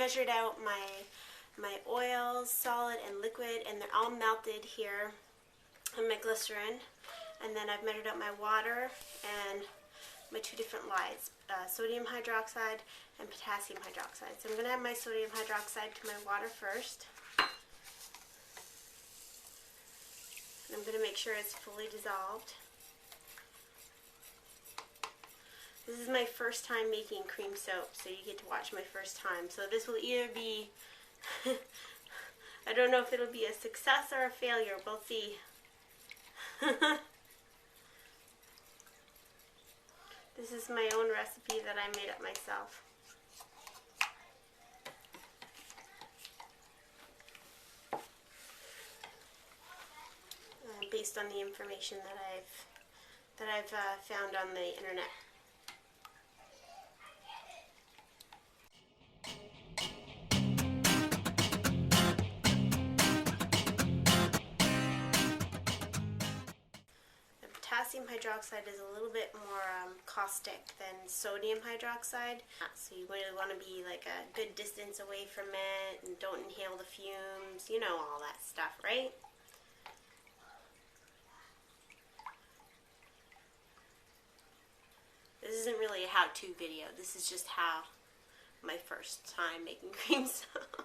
measured out my oils, solid and liquid, and they're all melted here in my glycerin. And then I've measured out my water and my two different lyes, sodium hydroxide and potassium hydroxide. So I'm going to add my sodium hydroxide to my water first. And I'm going to make sure it's fully dissolved. This is my first time making cream soap, so you get to watch my first time. So this will either be, I don't know if it'll be a success or a failure, we'll see. This is my own recipe that I made up myself. Based on the information that I've found on the internet. Potassium hydroxide is a little bit more caustic than sodium hydroxide, so you really want to be like a good distance away from it and don't inhale the fumes, you know, all that stuff, right? This isn't really a how-to video, this is just how my first time making cream soap.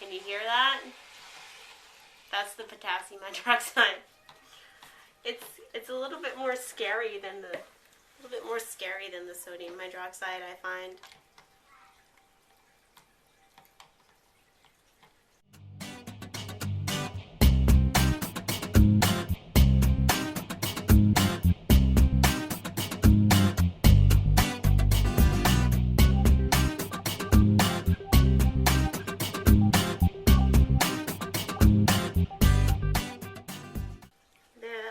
Can you hear that? That's the potassium hydroxide. It's a little bit more scary than the sodium hydroxide, I find.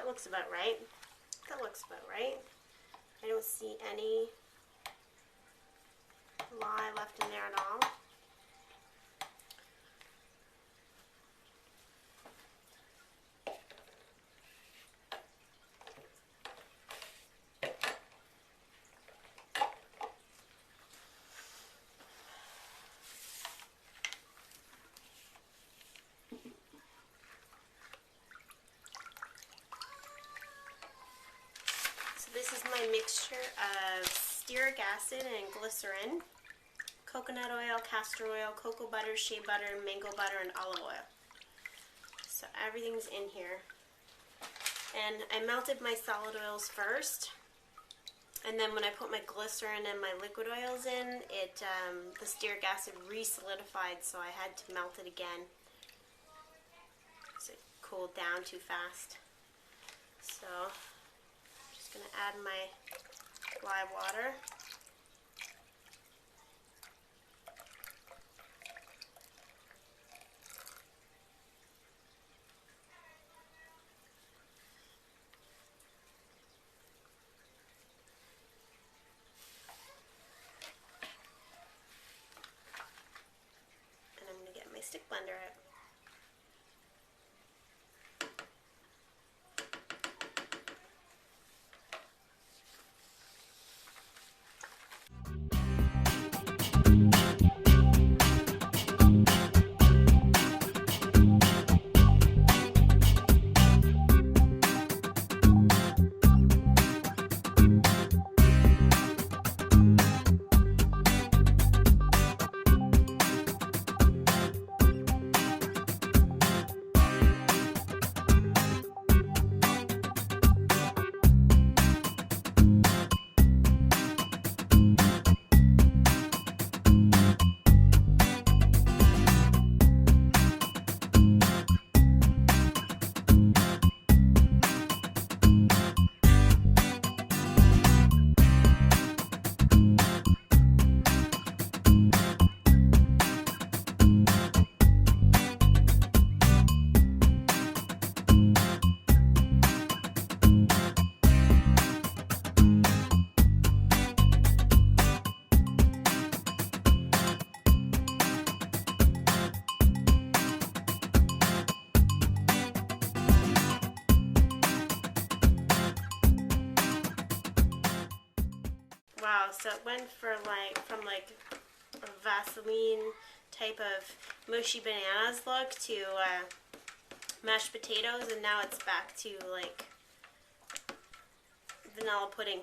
Looks about right. That looks about right. I don't see any lye left in there at all. This is my mixture of stearic acid and glycerin, coconut oil, castor oil, cocoa butter, shea butter, mango butter, and olive oil. So everything's in here. And I melted my solid oils first, and then when I put my glycerin and my liquid oils in, the stearic acid re-solidified, so I had to melt it again because it cooled down too fast. So going to add my lye water. And I'm going to get my stick blender out. So it went for from a Vaseline type of mushy bananas look to mashed potatoes, and now it's back to like vanilla pudding.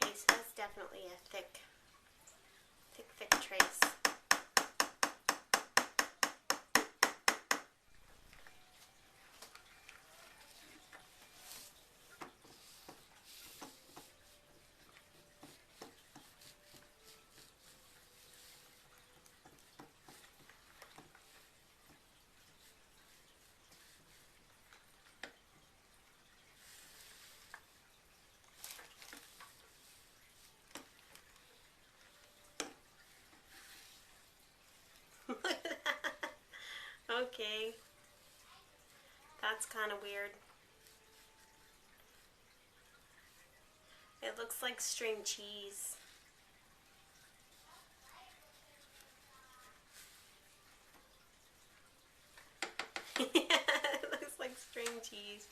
Okay, so that's definitely a thick trace. Okay, that's kind of weird. It looks like string cheese. Yeah, it looks like string cheese.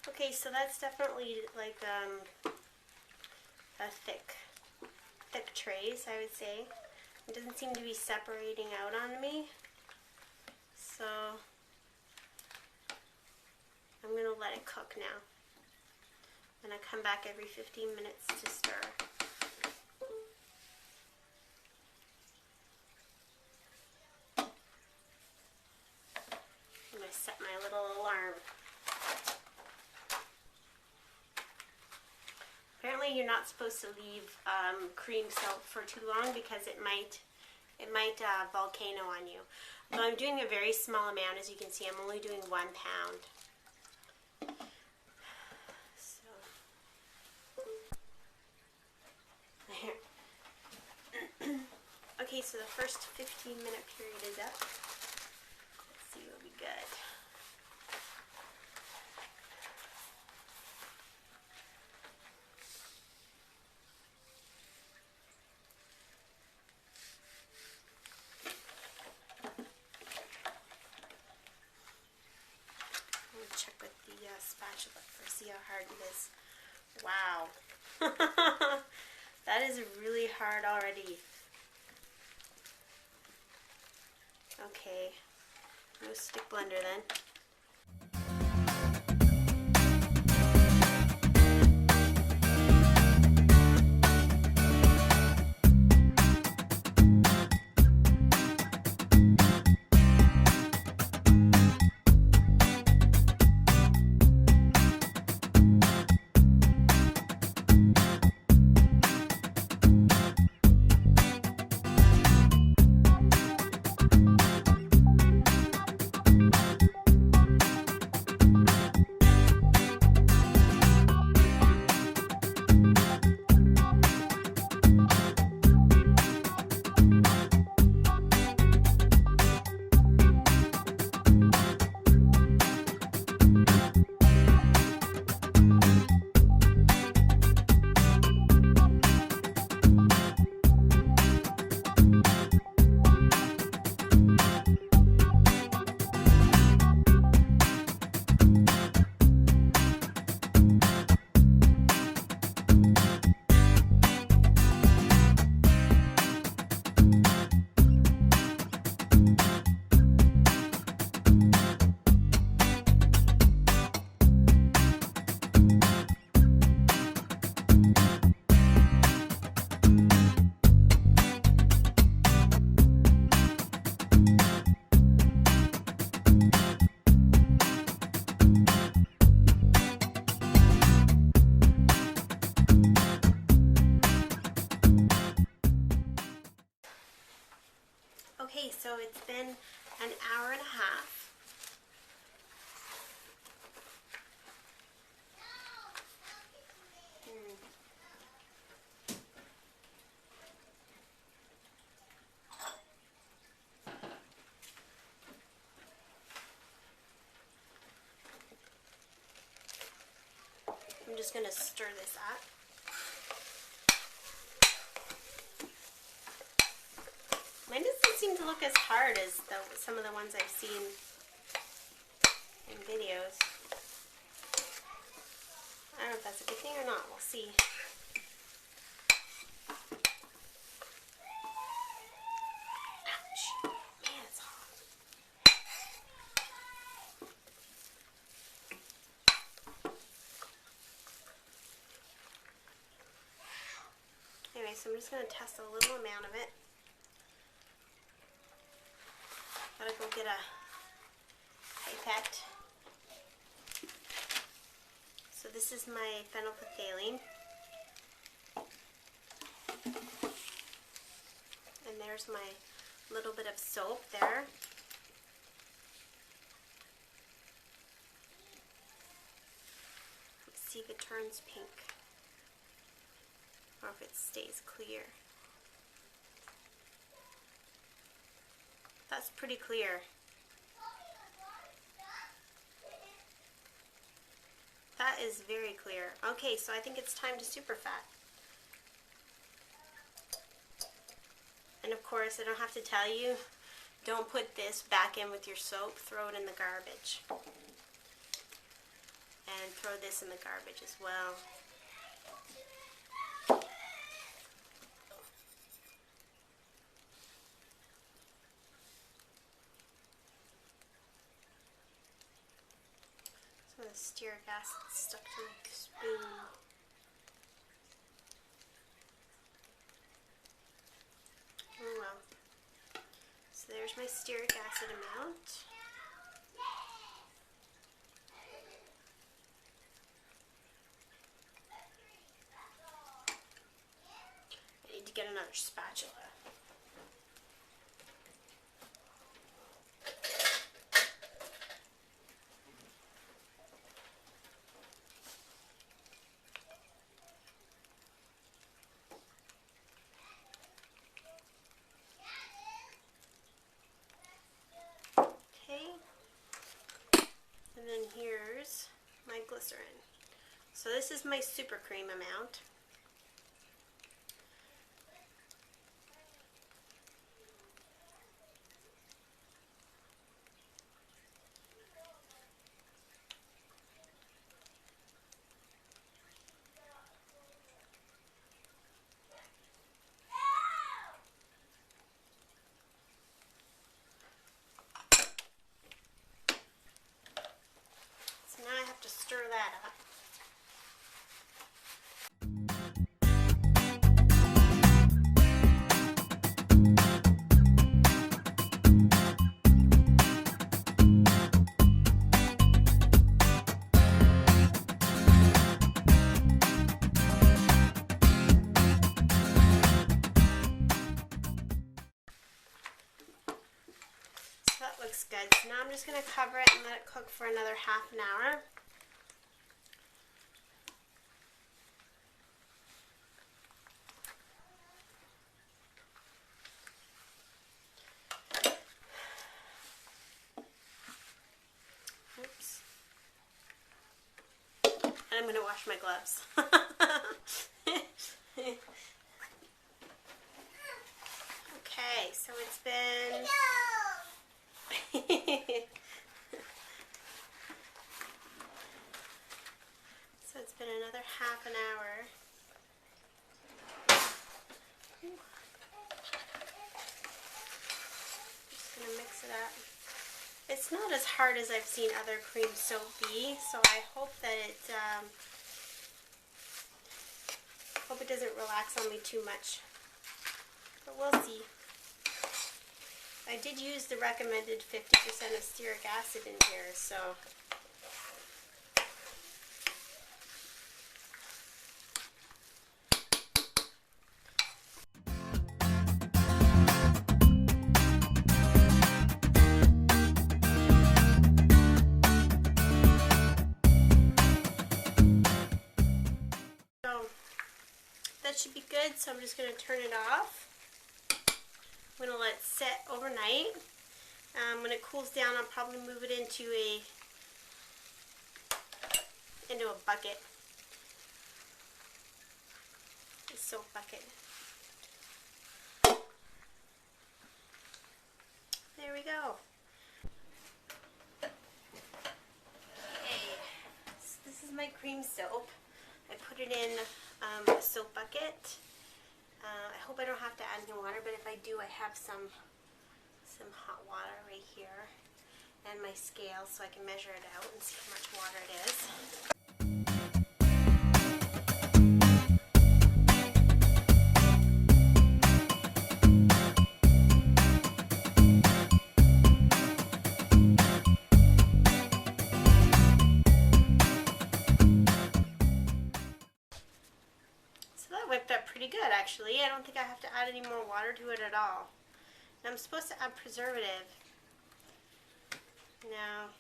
Okay, so that's definitely like a thick trace, I would say. It doesn't seem to be separating out on me, so I'm going to let it cook now. And I come back every 15 minutes to stir. I'm going to set my little alarm. Apparently you're not supposed to leave cream soaked for too long because it might volcano on you. So I'm doing a very small amount, as you can see. I'm only doing 1 pound. So there. Okay, so the first 15-minute period is up. Let's see what we got. Check with the spatula for see how hard it is. Wow. That is really hard already. Okay. No stick blender then. an hour and a half. I'm just going to stir this up. Mine doesn't seem to look as hard as some of the ones I've seen in videos. I don't know if that's a good thing or not. We'll see. Ouch. Man, it's hot. Anyway, so I'm just going to test a little amount of it. Gotta go get a pipette. So this is my phenolphthalein. And there's my little bit of soap there. Let's see if it turns pink or if it stays clear. That's pretty clear. That is very clear. Okay, so I think it's time to superfat. And of course, I don't have to tell you, don't put this back in with your soap. Throw it in the garbage. And throw this in the garbage as well. Some of the stearic acid stuck to my spoon. Oh well. So there's my stearic acid amount. I need to get another spatula. And then here's my glycerin. So this is my super cream amount. Now I have to stir that up. So that looks good. So now I'm just going to cover it and let it cook for another half an hour. Oops. And I'm going to wash my gloves. Okay, so it's been... So it's been another half an hour. Just going to mix it up. It's not as hard as I've seen other cream soap be, so I hope that it doesn't relax on me too much. But we'll see. I did use the recommended 50% of stearic acid in here, so so I'm just going to turn it off. I'm going to let it sit overnight. When it cools down, I'll probably move it into a bucket, a soap bucket. There we go. Okay, so this is my cream soap. I put it in a soap bucket. I hope I don't have to add any water, but if I do, I have some hot water right here and my scale so I can measure it out and see how much water it is. So that whipped up pretty good actually. I don't think I have to add any more water to it at all. And I'm supposed to add preservative. Now,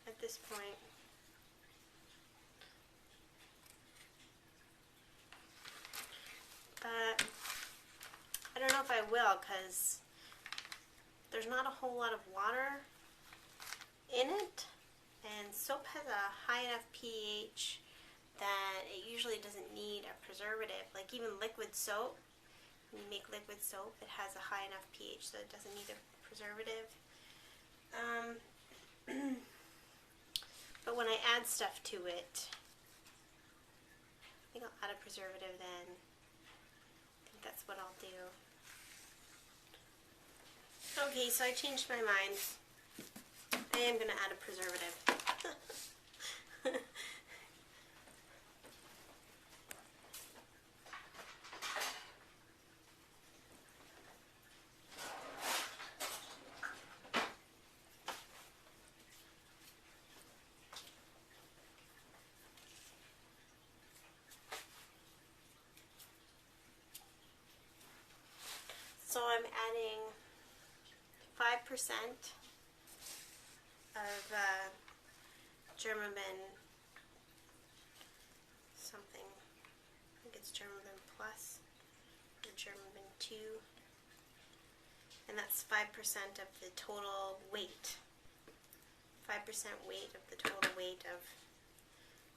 at this point, but I don't know if I will because there's not a whole lot of water in it, and soap has a high enough pH that it usually doesn't need a preservative. Like even liquid soap, when you make liquid soap, it has a high enough pH so it doesn't need a preservative. But when I add stuff to it, I think I'll add a preservative then. I think that's what I'll do. Okay, so I changed my mind. I am going to add a preservative. So I'm adding 5% of Germamin something. I think it's Germamin Plus or Germamin 2. And that's 5% of the total weight. 5% weight of the total weight of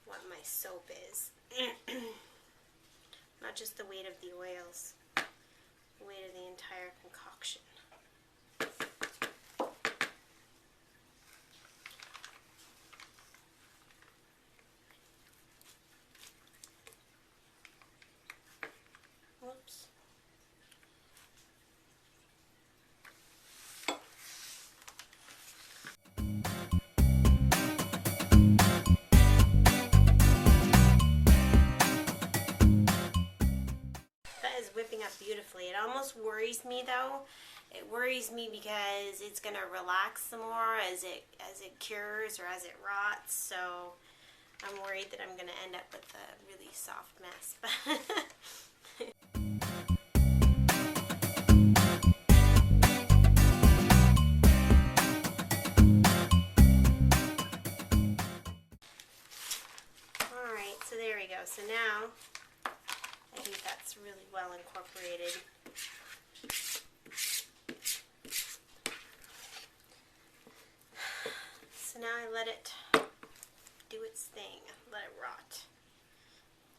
what my soap is. Not just the weight of the oils. Weight of the entire concoction. Whoops. Whipping up beautifully. It almost worries me though. It worries me because it's gonna relax some more as it cures or as it rots. So I'm worried that I'm gonna end up with a really soft mess. All right, so there we go. So now I think that's really well incorporated. So now I let it do its thing. Let it rot.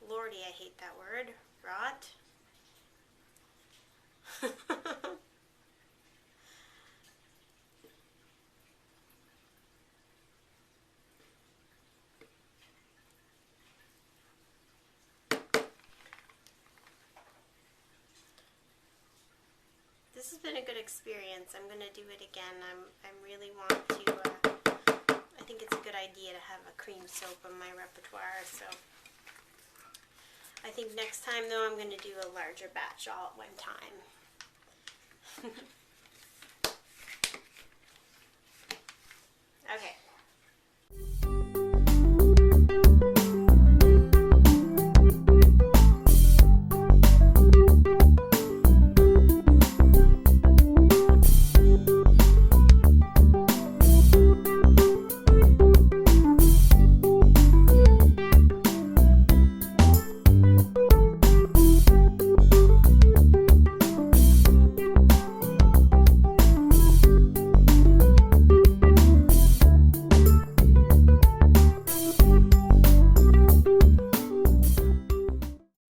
Lordy, I hate that word. Rot. This has been a good experience. I'm going to do it again. I really want to, I think it's a good idea to have a cream soap in my repertoire. So I think next time though I'm going to do a larger batch all at one time. Okay.